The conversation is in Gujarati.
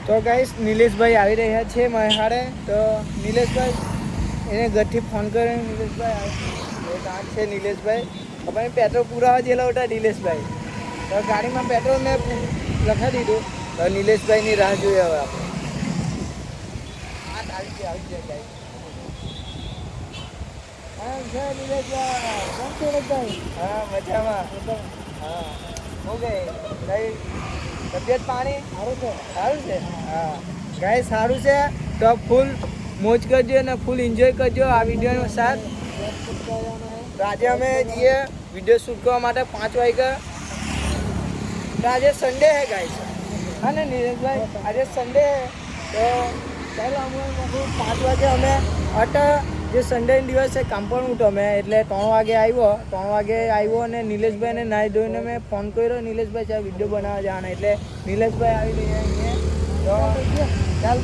તો ગાઈસ નિલેશભાઈ આવી રહ્યા છે મહારે. તો નિલેશભાઈ એને ઘરથી ફોન કર્યો. નિલેશભાઈ કામ છે. નિલેશભાઈ આપણે પેટ્રોલ પુરાવા જેલા હતા. નિલેશભાઈ તો ગાડીમાં પેટ્રોલ મેં લખાવી દીધું. તો નિલેશભાઈની રાહ જોઈએ હવે આપણે. આવી ગયા ગાઈસ. હા છે નિલેશભાઈ. કેમ છો નિલેશભાઈ? હા મજામાં. હા શું કહે કઈ તબિયત પાણી સારું છે? સારું છે. હા ગાય સારું છે. તો ફૂલ મોજ કરજો અને ફૂલ એન્જોય કરજો આ વિડીયોનો સાથ. તો આજે અમે જઈએ વિડીયો શૂટ કરવા માટે 5 વાગ્યા. તો આજે સન્ડે હે ગાઈસ. હા ને નીરજભાઈ આજે સન્ડે હે. તો ચાલો અમે 5 વાગે અમે જે સન્ડે દિવસ છે કામ પર ઉઠો મેં એટલે 3 વાગે આવ્યો અને નિલેશભાઈને નાહી ધોઈને મેં ફોન કર્યો. નિલેશભાઈ ચાલ વિડીયો બનાવવા જવાના એટલે નિલેશભાઈ આવી રહ્યા અહીંયા. તો ચાલ